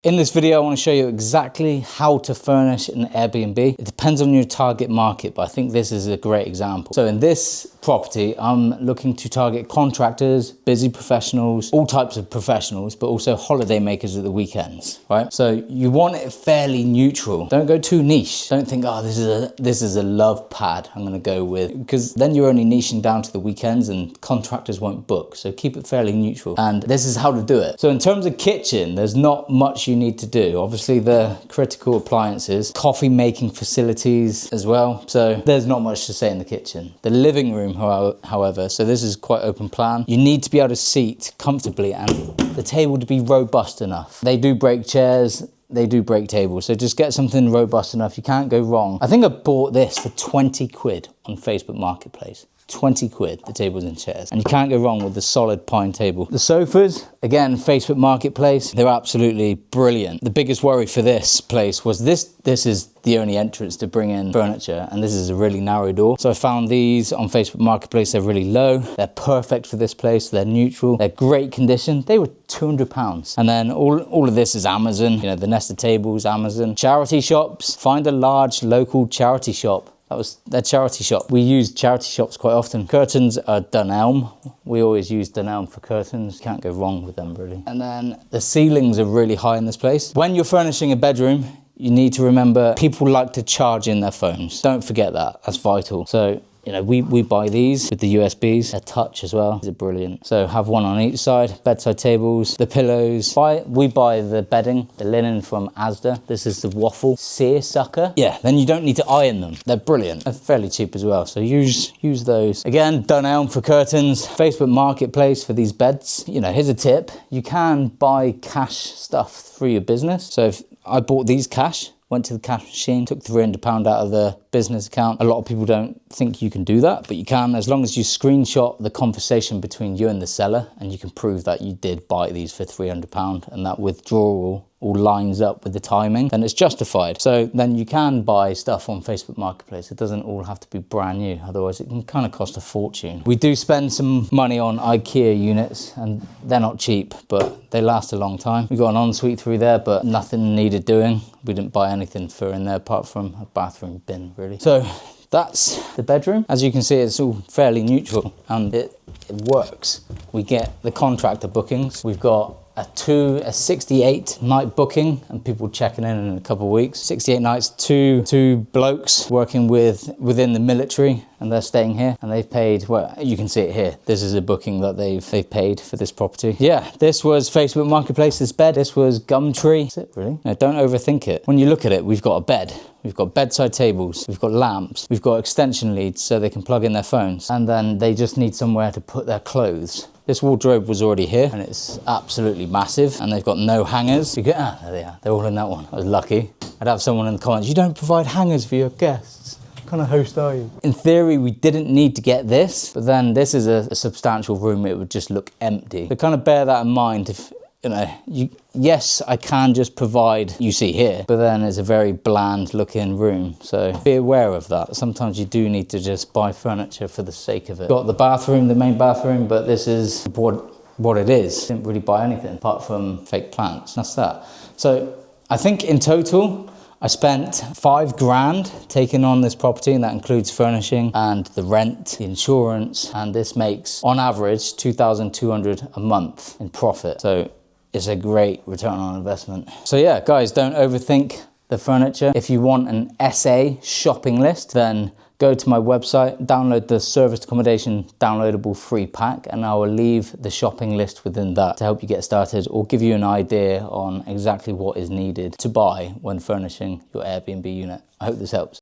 In this video, I want to show you exactly how to furnish an Airbnb. It depends on your target market, but I think this is a great example. So in this property, I'm looking to target contractors, busy professionals, all types of professionals, but also holiday makers at the weekends, right? So you want it fairly neutral. Don't go too niche. Don't think, oh, this is a love pad I'm going to go with, because then you're only niching down to the weekends and contractors won't book. So keep it fairly neutral. And this is how to do it. So in terms of kitchen, there's not much you need to do. Obviously the critical appliances, coffee making facilities as well. So there's not much to say in the kitchen. The living room, however, so this is quite open plan. You need to be able to seat comfortably and the table to be robust enough. They do break chairs, they do break tables, so just get something robust enough. You can't go wrong. I think I bought this for 20 quid on Facebook Marketplace. 20 quid, the tables and chairs. And you can't go wrong with the solid pine table. The sofas, again, Facebook Marketplace, they're absolutely brilliant. The biggest worry for this place was this is the only entrance to bring in furniture, and this is a really narrow door. So I found these on Facebook Marketplace. They're really low. They're perfect for this place. They're neutral. They're great condition. They were £200. And then all of this is Amazon. You know, the nested tables, Amazon. Charity shops, find a large local charity shop. That was their charity shop. We use charity shops quite often. Curtains are Dunelm. We always use Dunelm for curtains. Can't go wrong with them, really. And then the ceilings are really high in this place. When you're furnishing a bedroom, you need to remember people like to charge in their phones. Don't forget that. That's vital. So, you know, we buy these with the USBs. They're touch as well. These are brilliant. So have one on each side. Bedside tables, the pillows. We buy the bedding, the linen from Asda. This is the waffle seersucker. Yeah, then you don't need to iron them. They're brilliant. They're fairly cheap as well. So use those. Again, Dunelm for curtains. Facebook Marketplace for these beds. You know, here's a tip. You can buy cash stuff through your business. So if I bought these cash, went to the cash machine, took £300 out of the business account. A lot of people don't think you can do that, but you can, as long as you screenshot the conversation between you and the seller and you can prove that you did buy these for £300 and that withdrawal all lines up with the timing, then it's justified. So then you can buy stuff on Facebook Marketplace. It doesn't all have to be brand new, otherwise it can kind of cost a fortune. We do spend some money on IKEA units and they're not cheap, but they last a long time. We got an ensuite through there, but nothing needed doing. We didn't buy anything for in there apart from a bathroom bin, really. So that's the bedroom. As you can see, it's all fairly neutral and it works. We get the contractor bookings. We've got a 68 night booking and people checking in a couple of weeks. 68 nights, two blokes working within the military, and they're staying here and they've paid, well, you can see it here. This is a booking that they've paid for this property. Yeah, this was Facebook Marketplace, this bed. This was Gumtree. That's it, really. No, don't overthink it. When you look at it, we've got a bed. We've got bedside tables, we've got lamps, we've got extension leads so they can plug in their phones, and then they just need somewhere to put their clothes. This wardrobe was already here and it's absolutely massive, and they've got no hangers. There they are, they're all in that one. I was lucky. I'd have someone in the comments, you don't provide hangers for your guests. What kind of host are you? In theory, we didn't need to get this, but then this is a substantial room. It would just look empty. So kind of bear that in mind. If you know, yes, I can just provide, you see here, but then it's a very bland looking room. So be aware of that. Sometimes you do need to just buy furniture for the sake of it. Got the bathroom, the main bathroom, but this is what it is. Didn't really buy anything apart from fake plants. That's that. So I think in total, I spent £5,000 taking on this property, and that includes furnishing and the rent, the insurance, and this makes on average 2,200 a month in profit. So it's a great return on investment. So yeah, guys, don't overthink the furniture. If you want an SA shopping list, then go to my website, download the serviced accommodation downloadable free pack, and I will leave the shopping list within that to help you get started or give you an idea on exactly what is needed to buy when furnishing your Airbnb unit. I hope this helps.